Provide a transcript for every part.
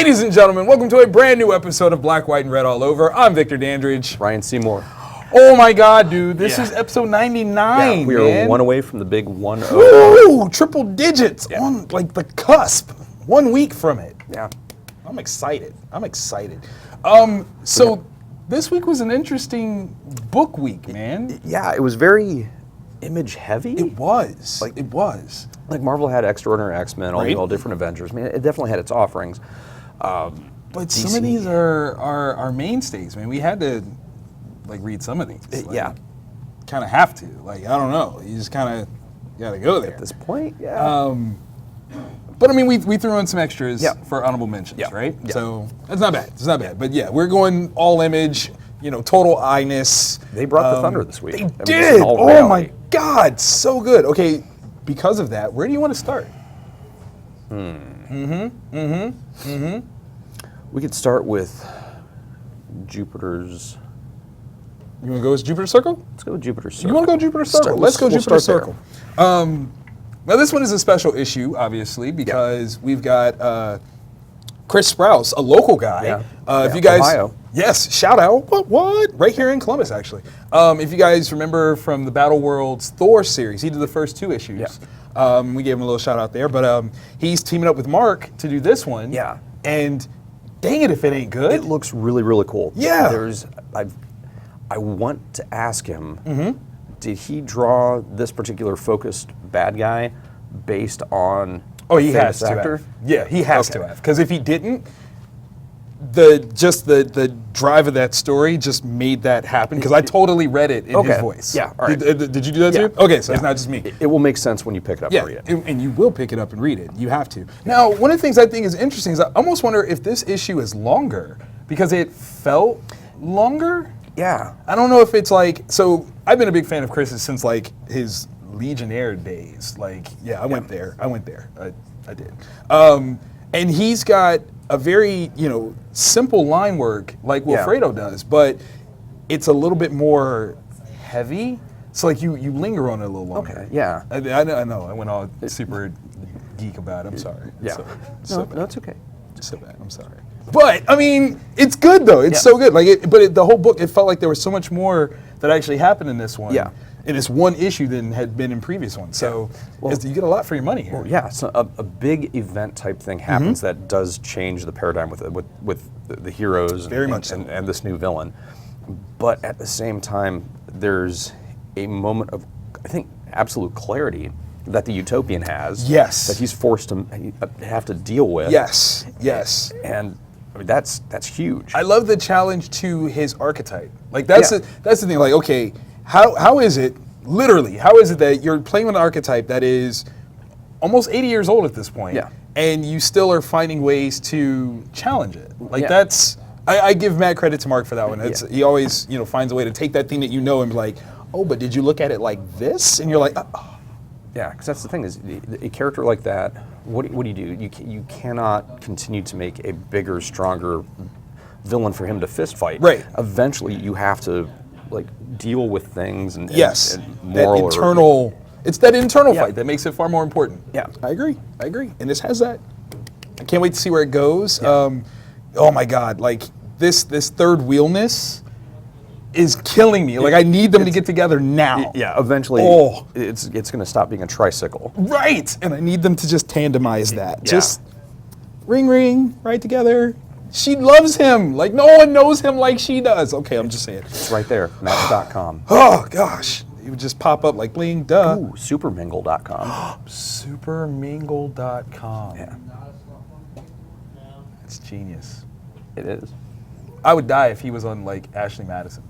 Ladies and gentlemen, welcome to a brand new episode of Black, White, and Red All Over. I'm Victor Dandridge. Ryan Seymore. Oh my God, dude. This is episode 99, Yeah, we are one away from the big 1-0. Woo! Triple digits on like the cusp. 1 week from it. Yeah. I'm excited. So this week was an interesting book week, man. Yeah, it was very image heavy. It was. It was. Like Marvel had Extraordinary X-Men, all different Avengers. I mean, it definitely had its offerings. But DC. some of these are mainstays, man. We had to read some of these. Kind of have to. I don't know. You just kind of got to go there. At this point, yeah. But I mean, we threw in some extras for honorable mentions, right? Yeah. So it's not bad. But yeah, we're going all image, total I-ness. They brought the thunder this week. They did. Oh my God, so good. Okay, because of that, where do you want to start? We could start with Jupiter's. You want to go with Jupiter's Circle? Let's go with Jupiter's Circle. You want to go Jupiter's Circle? Let's go Jupiter's Circle. Now this one is a special issue, obviously, because we've got Chris Sprouse, a local guy. If you guys, Ohio. Yes, shout out. What? Right here in Columbus, actually. If you guys remember from the Battle Worlds Thor series, he did the first 2 issues. We gave him a little shout out there, but he's teaming up with Mark to do this one. Yeah. And dang it if it ain't good. It looks really, really cool. Yeah. I want to ask him, did he draw this particular focused bad guy based on he has to actor? have. Yeah, he has to have. Because if he didn't, the drive of that story just made that happen. Because I totally read it in his voice. Yeah, all right. Did you do that too? Okay, so it's not just me. It will make sense when you pick it up and read it. And you will pick it up and read it. You have to. Now, one of the things I think is interesting is I almost wonder if this issue is longer because it felt longer. Yeah. I don't know if it's so I've been a big fan of Chris's since his Legionnaire days. I went there. I did. And he's got a very, simple line work like Wilfredo does, but it's a little bit more heavy. So you linger on it a little longer. Okay, yeah. I know. I went all super geek about it. I'm sorry. Yeah. No, it's okay. So bad. I'm sorry. But I mean, it's good though. It's so good. The whole book, it felt like there was so much more that actually happened in this one. Yeah. In this one issue than had been in previous ones. So you get a lot for your money here. Well, yeah. So a big event type thing happens that does change the paradigm with the heroes and this new villain. But at the same time, there's a moment of, I think, absolute clarity that the Utopian has. Yes. That he's forced to have to deal with. Yes. And I mean, that's huge. I love the challenge to his archetype. That's the thing. Okay, how is it, literally, how is it that you're playing with an archetype that is almost 80 years old at this point, and you still are finding ways to challenge it? That's, I give mad credit to Mark for that one. He always, finds a way to take that thing that and be like, oh, but did you look at it like this? And you're like, oh. Yeah, because that's the thing is, a character like that, what do you do? You cannot continue to make a bigger, stronger villain for him to fist fight. Right. Eventually, you have to deal with things and that internal. It's that internal fight that makes it far more important. Yeah, I agree. And this has that. I can't wait to see where it goes. Yeah. Oh my God, this third wheelness is killing me. I need them to get together now. Yeah, eventually it's going to stop being a tricycle. Right, and I need them to just tandemise that. Yeah. Just ring, right together. She loves him. No one knows him like she does. Okay, I'm just saying. It's right there, match.com. Oh, gosh. It would just pop up bling, duh. Ooh, supermingle.com. Supermingle.com. Yeah. It's genius. It is. I would die if he was on, Ashley Madison.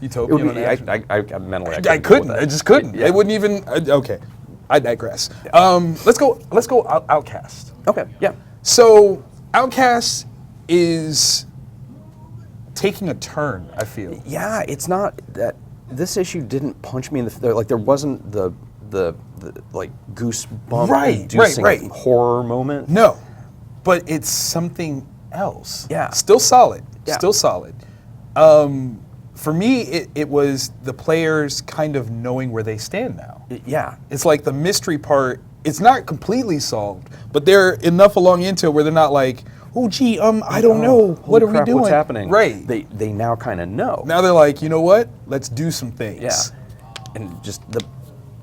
Utopian on Ashley. I mentally I couldn't. I just couldn't. Yeah. It wouldn't even. Okay. I digress. Yeah. Let's go Outcast. Okay, yeah. So, Outcast is taking a turn, I feel. Yeah, it's not that this issue didn't punch me in the there wasn't the goosebump inducing horror moment. No. But it's something else. Yeah. Still solid. Yeah. Still solid. For me, it was the players kind of knowing where they stand now. Yeah. It's the mystery part, it's not completely solved, but they're enough along into it where they're not oh gee, I don't know, what are we doing? What's happening? Right. They now kind of know. Now they're like, you know what? Let's do some things. Yeah. And just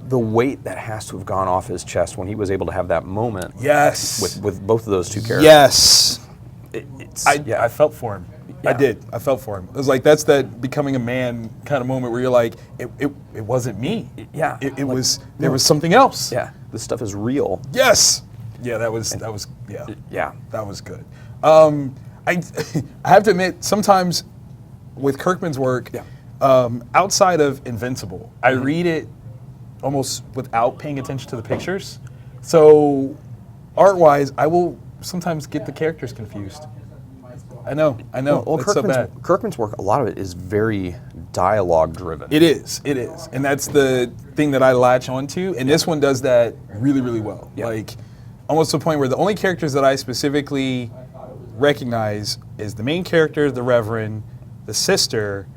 the weight that has to have gone off his chest when he was able to have that moment. Yes. With both of those two characters. Yes. I felt for him. Yeah. I did. I felt for him. It was like, that's that becoming a man kind of moment where you're like, it wasn't me. Yeah. There was something else. Yeah. This stuff is real. Yes. Yeah, that was good. I have to admit, sometimes with Kirkman's work, outside of Invincible, I read it almost without paying attention to the pictures. So art-wise, I will sometimes get the characters confused. I know. Well, it's so bad. Kirkman's work, a lot of it is very dialogue-driven. It is. And that's the thing that I latch onto, and this one does that really, really well. Yeah. Like, almost to the point where the only characters that I specifically recognize is the main character, the Reverend, the sister,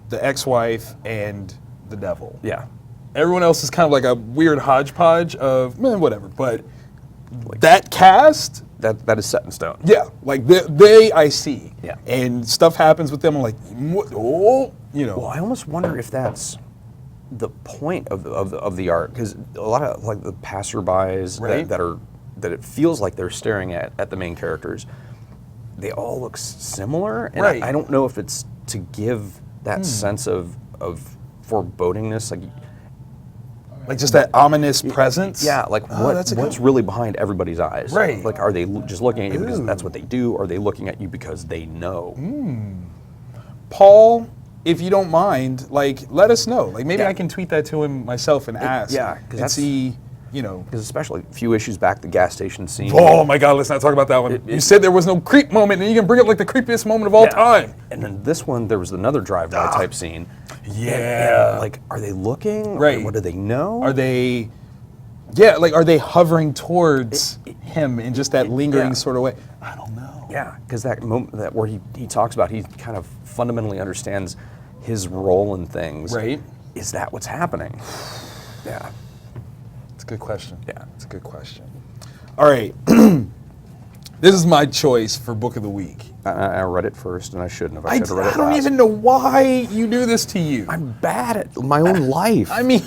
the ex-wife, and the devil. Yeah. Everyone else is kind of like a weird hodgepodge of, whatever. But that cast... That is set in stone. Yeah, like they I see. Yeah. And stuff happens with them, I'm like, oh, Well, I almost wonder if that's the point of the art, because a lot of like the passerbys that it feels like they're staring at the main characters, they all look similar, and I don't know if it's to give that sense of forebodingness, like just that ominous presence. Yeah, like what's really behind everybody's eyes? Right. Like, are they just looking at you because that's what they do, or are they looking at you because they know? Paul, if you don't mind, like, let us know. Like, maybe I can tweet that to him myself and ask. Yeah, and see, Because especially a few issues back, the gas station scene. Oh my God, let's not talk about that one. You said there was no creep moment, and you can bring up like the creepiest moment of all time. And then this one, there was another drive-by type scene. Yeah. And, like, are they looking? Right. What do they know? Are they... Yeah, like, are they hovering towards him in just that lingering sort of way? I don't know. Yeah, because that moment where he talks about, he kind of fundamentally understands his role in things. Right. Is that what's happening? Yeah. It's a good question. Yeah. It's a good question. All right. This is my choice for Book of the Week. I read it first, and I shouldn't have. I should have read it I don't last. even know why you do this to you. I'm bad at my own life. I mean,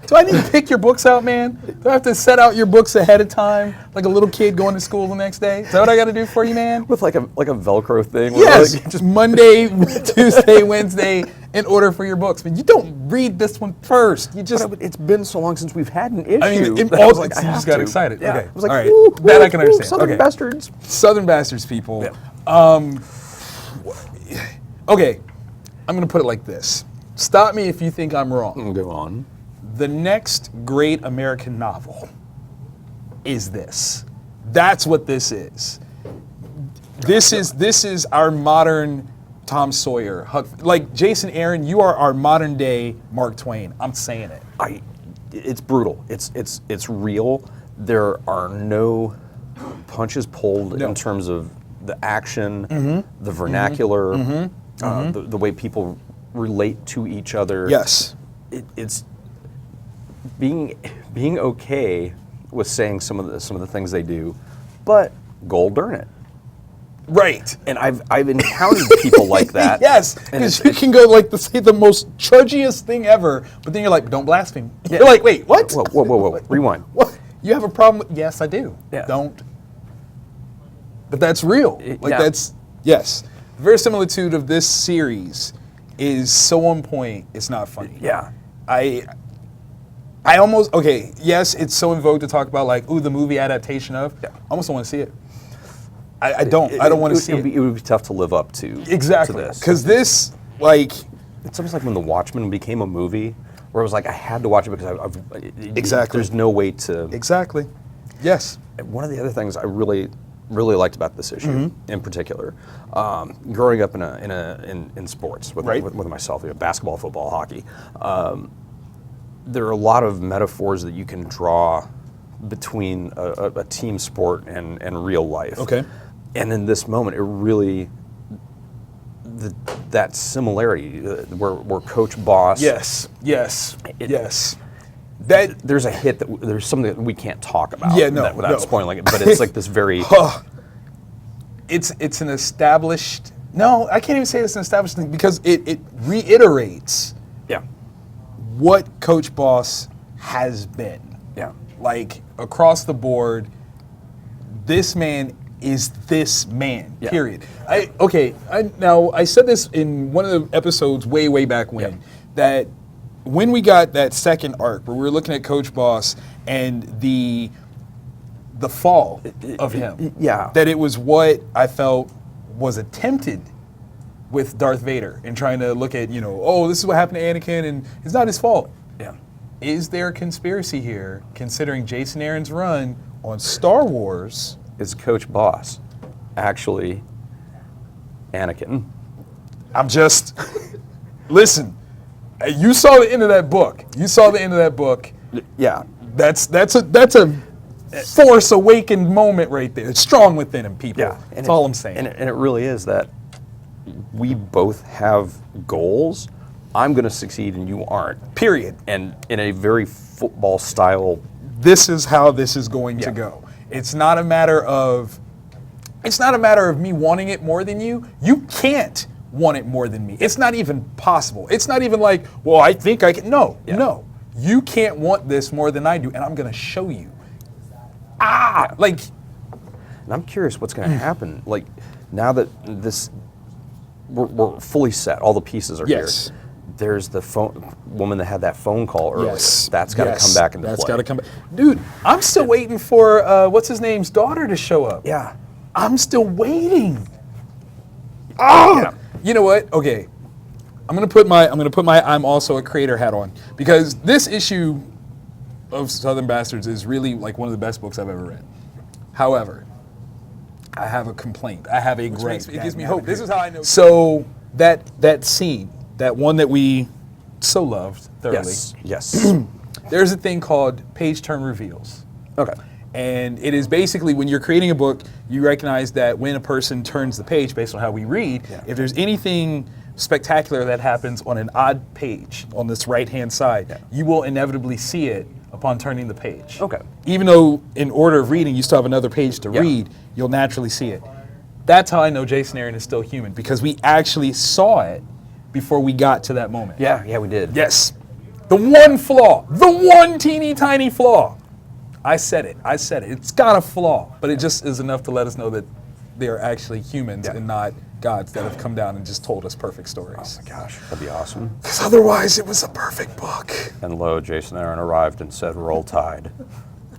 do I need to pick your books out, man? Do I have to set out your books ahead of time, like a little kid going to school the next day? Is that what I got to do for you, man? With like a Velcro thing. Yes, like, just Monday, Tuesday, Wednesday, in order for your books. But you don't read this one first. You just. But it's been so long since we've had an issue. I mean, I was like, you just got excited. Yeah. Okay, I was like, all right, ooh, that I can understand. Southern bastards. Southern bastards, people. Yeah. Okay, I'm going to put it like this. Stop me if you think I'm wrong. Go on. The next great American novel is this. That's what this is. This is our modern Tom Sawyer. Like Jason Aaron, you are our modern day Mark Twain. I'm saying it. It's brutal. It's real. There are no punches pulled in terms of the action, the vernacular, the way people relate to each other. Yes. It's being okay with saying some of the things they do, but gold earn it. Right. And I've encountered people like that. Yes, because you can go like say the most trudgiest thing ever, but then you're like, don't blaspheme. Yeah. You're like, wait, what? Whoa. Rewind. What? You have a problem? Yes, I do. Yeah. Don't. But that's real. That's, yes. The verisimilitude of this series is so on point, it's not funny. Yeah. I almost, okay, yes, it's so in vogue to talk about like, ooh, the movie adaptation of. Yeah. I almost don't want to see it. I don't want to see it. It would be tough to live up to. Exactly. To this. Because this, like. It's almost like when The Watchmen became a movie, where it was like, I had to watch it because Exactly. There's no way to. Exactly. Yes. One of the other things I really liked about this issue, in particular, growing up in sports with myself, basketball, football, hockey, there are a lot of metaphors that you can draw between a team sport and real life. Okay. And in this moment, it really that similarity where coach boss. Yes. There's a hit there's something that we can't talk about. Yeah, no, without spoiling it, but it's like this very. it's an established. No, I can't even say it's an established thing because it reiterates. Yeah. What Coach Boss has been. Yeah. Like across the board, this man is this man. Yeah. Period. I said this in one of the episodes way back when that when we got that second arc where we were looking at Coach Boss and the fall of him. Yeah. That it was what I felt was attempted with Darth Vader and trying to look at, this is what happened to Anakin and it's not his fault. Yeah. Is there a conspiracy here considering Jason Aaron's run on Star Wars? Is Coach Boss actually Anakin? I'm just, listen, you saw the end of that book. Yeah. That's a Force Awakened moment right there. It's strong within him, people. Yeah. That's all I'm saying. And it really is that we both have goals. I'm going to succeed and you aren't. Period. And in a very football style. This is how this is going to go. It's not a matter of me wanting it more than you. You can't want it more than me. It's not even possible. It's not even like, well, I think I can. No. You can't want this more than I do, and I'm going to show you. And I'm curious what's going to happen. Like, now that we're fully set, all the pieces are here. There's the woman that had that phone call earlier. That's got to come back into play. That's got to come back. Dude, I'm still waiting for, what's his name's daughter to show up. Yeah. I'm still waiting. You know what? Okay. I'm gonna put my I'm also a creator hat on because this issue of Southern Bastards is really like one of the best books I've ever read. However, I have a complaint. I have a gripe. It gives me hope. This is how I know. So that scene, that one that we so loved thoroughly. Yes. There's a thing called page turn reveals. Okay. And it is basically when you're creating a book, you recognize that when a person turns the page based on how we read, if there's anything spectacular that happens on an odd page on this right-hand side, you will inevitably see it upon turning the page. Okay. Even though in order of reading, you still have another page to read, you'll naturally see it. That's how I know Jason Aaron is still human, because we actually saw it before we got to that moment. Yeah, we did. Yes. The one teeny tiny flaw. I said it. It's got a flaw, but it just is enough to let us know that they are actually humans and not gods that have come down and just told us perfect stories. Oh my gosh, that'd be awesome. Because otherwise it was a perfect book. And lo, Jason Aaron arrived and said, "Roll Tide."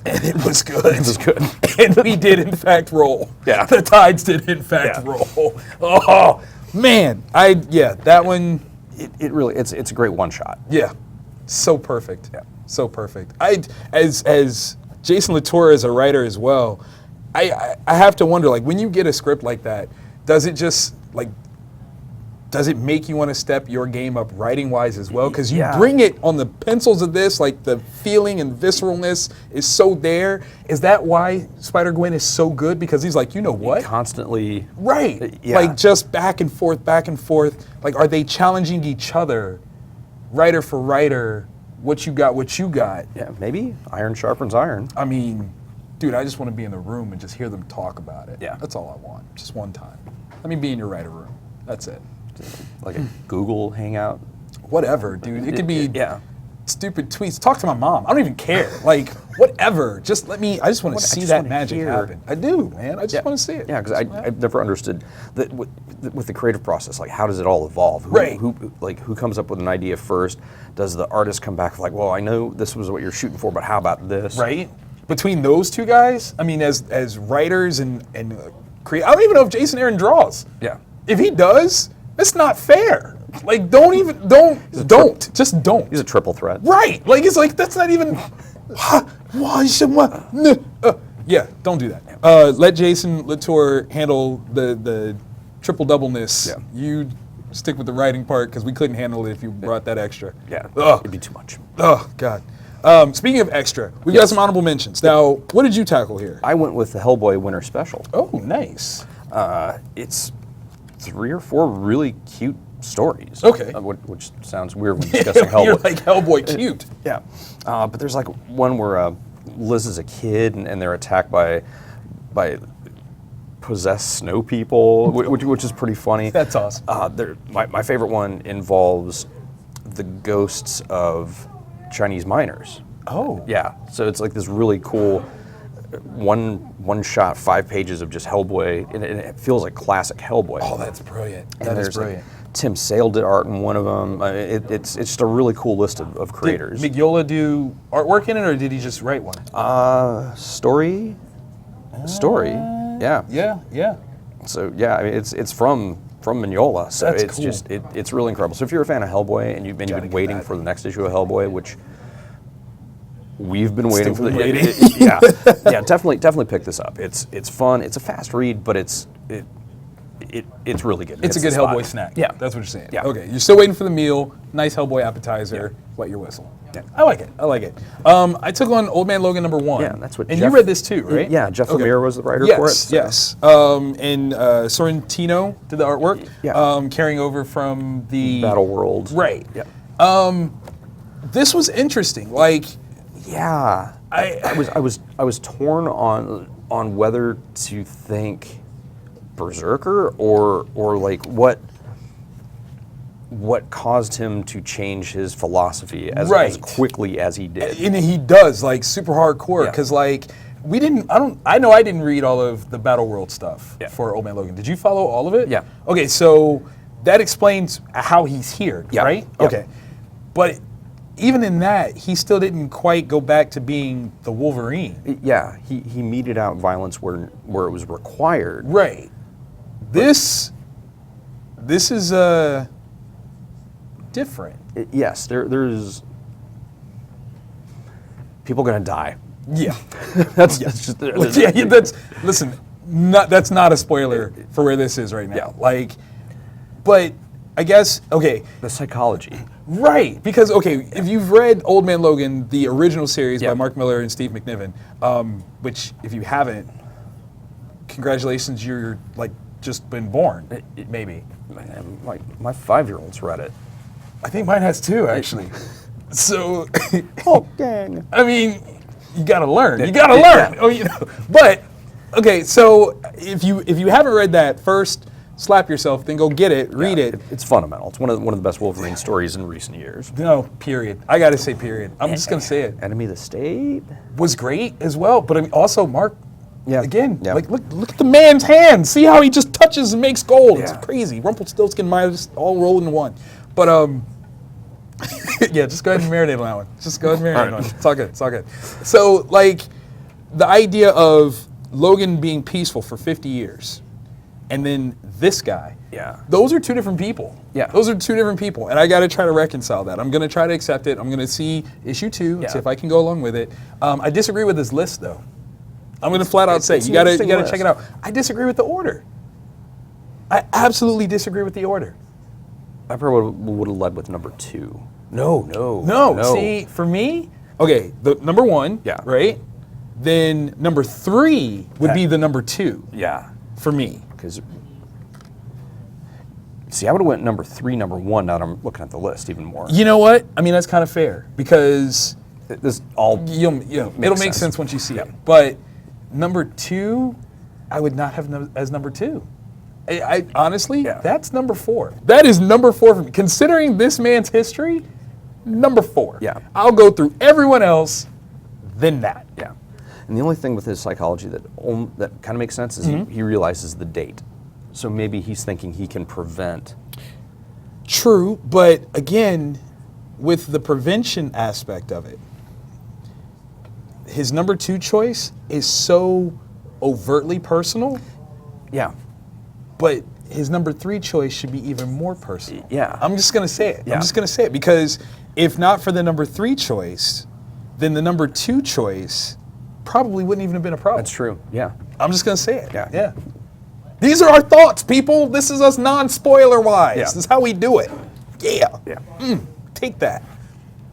And it was good. It was good. And we did in fact roll. Yeah. The tides did in fact roll. Oh, man. That one. It really, it's a great one shot. Yeah. So perfect. Yeah. So perfect. As Jason Latour is a writer as well, I have to wonder, like, when you get a script like that, does it make you want to step your game up writing-wise as well? Because you bring it on the pencils of this, like the feeling and visceralness is so there. Is that why Spider-Gwen is so good? Because he's like, you know what? Constantly. Right. Yeah. Like just back and forth. Like, are they challenging each other, writer for writer? What you got? Yeah, maybe iron sharpens iron. I mean, dude, I just want to be in the room and just hear them talk about it. Yeah. That's all I want. Just one time. Let me be in your writer room. That's it. Like a Google Hangout. Whatever, dude. It could be Yeah. stupid tweets. Talk to my mom. I don't even care. Like, whatever. Just let me, I just want to see that magic happen. I do, man. I just want to see it. Yeah, because I've never understood that with the creative process. Like, how does it all evolve? Who comes up with an idea first? Does the artist come back like, well, I know this was what you're shooting for, but how about this? Right. Between those two guys, I mean, as writers and create, I don't even know if Jason Aaron draws. Yeah. If he does, it's not fair. Like, don't. Just don't. He's a triple threat. Right. Like, it's like, that's not even. Yeah, don't do that. Let Jason Latour handle the triple doubleness. Yeah. You stick with the writing part, because we couldn't handle it if you brought that extra. Yeah. Ugh. It'd be too much. Oh, God. Speaking of extra, we've got some honorable mentions. Now, what did you tackle here? I went with the Hellboy Winter Special. Oh, nice. It's 3 or 4 really cute stories. Okay. Which sounds weird when discussing Hellboy. You're like, Hellboy cute. Yeah. But there's like one where Liz is a kid and they're attacked by possess snow people, which is pretty funny. That's awesome. My favorite one involves the ghosts of Chinese miners. Oh. Yeah. So it's like this really cool one shot, 5 pages of just Hellboy, and it feels like classic Hellboy. Oh, that's brilliant. And That is brilliant. Like, Tim Sale did art in one of them. It's just a really cool list of creators. Did Mignola do artwork in it, or did he just write one? Story. Yeah. Yeah. So yeah, I mean it's from Mignola, so That's it's cool. just it's really incredible. So if you're a fan of Hellboy and you've been waiting for the next issue of Hellboy, which we've been waiting for, yeah, definitely pick this up. It's fun. It's a fast read, but it's really good. It's a good Hellboy snack. Yeah, that's what you're saying. Yeah. Okay, you're still waiting for the meal. Nice Hellboy appetizer. Wet your whistle. Yeah. I like it. I took on Old Man Logan #1. Yeah, that's what. And Jeff, you read this too, right? Yeah, Jeff Lemire was the writer for it. So. Yes. And Sorrentino did the artwork. Yeah. Carrying over from the Battle World. Right. Yeah. This was interesting. Like. Yeah. I was torn on whether to think Berserker or like what caused him to change his philosophy as quickly as he did. And he does, like, super hardcore, because like I know I didn't read all of the Battle World stuff for Old Man Logan. Did you follow all of it? Yeah. Okay, so that explains how he's here, right? Yep. Okay. But even in that, he still didn't quite go back to being the Wolverine. Yeah, he meted out violence where it was required. Right. This is different. Yes, there's people gonna die. Yeah. That's just listen. That's not a spoiler for where this is right now. Yeah. Like, but I guess the psychology. Right, because if you've read Old Man Logan, the original series by Mark Millar and Steve McNiven, which if you haven't, congratulations, you're like just been born, maybe. My 5-year-old's read it. I think mine has too, actually. So, dang. I mean, you gotta learn. You gotta learn. Yeah. But so if you haven't read that, first slap yourself, then go get it, read it. It's fundamental. It's one of the best Wolverine stories in recent years. No, period. I gotta say period. I'm just gonna say it. Enemy of the State Was great as well, but I mean, also Mark. Yeah. Again, Yeah. like look at the man's hand. See how he just touches and makes gold. Yeah. It's crazy. Rumpelstiltskin, Maya, just all rolled in one. But yeah, just go ahead and marinate on that one. Just go ahead and marinate on it. It's all good. It's all good. So like the idea of Logan being peaceful for 50 years, and then this guy. Yeah. Those are two different people. Yeah. Those are two different people, and I got to try to reconcile that. I'm going to try to accept it. I'm going to see issue 2 and see if I can go along with it. I disagree with his list, though. I'm going to flat out say you got to check it out. I disagree with the order. I absolutely disagree with the order. I probably would have led with number 2. No. See, for me, okay, the number 1, right? Then number 3 would be the number 2. Yeah. For me. Because, see, I would have went number 3, number 1. Now that I'm looking at the list even more. You know what? I mean, that's kind of fair because this all it'll make sense once you see it. But number 2, I would not have as number 2. I honestly, that's number 4. That is number 4 for me. Considering this man's history, number 4. Yeah. I'll go through everyone else, then that. Yeah. And the only thing with his psychology that kind of makes sense is he realizes the date. So maybe he's thinking he can prevent. True, but again, with the prevention aspect of it, his number 2 choice is so overtly personal. Yeah. But his number 3 choice should be even more personal. Yeah. I'm just going to say it. Yeah. I'm just going to say it because if not for the number 3 choice, then the number 2 choice probably wouldn't even have been a problem. That's true. Yeah. I'm just going to say it. Yeah. These are our thoughts, people. This is us non-spoiler wise. Yeah. This is how we do it. Yeah. Take that.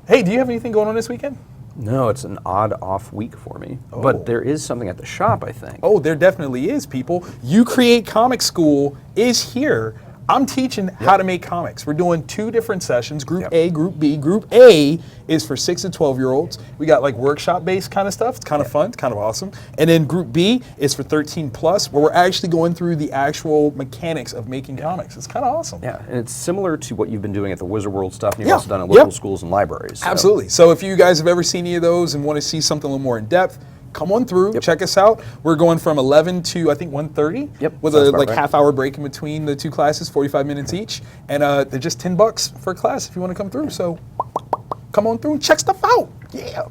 Hey, do you have anything going on this weekend? No, it's an odd off week for me. Oh. But there is something at the shop, I think. Oh, there definitely is, people. You Create Comic School is here I'm teaching how to make comics. We're doing 2 different sessions, Group A, Group B. Group A is for 6 to 12-year-olds. We got like workshop-based kind of stuff. It's kind of fun. It's kind of awesome. And then Group B is for 13 plus, where we're actually going through the actual mechanics of making comics. It's kind of awesome. Yeah, and it's similar to what you've been doing at the Wizard World stuff, and you've also done it at local schools and libraries. So. Absolutely. So if you guys have ever seen any of those and want to see something a little more in depth, come on through, check us out. We're going from 11 to, I think, 1:30 with a like half-hour break in between the 2 classes, 45 minutes each. And they're just $10 for a class if you want to come through. So come on through and check stuff out. Yeah.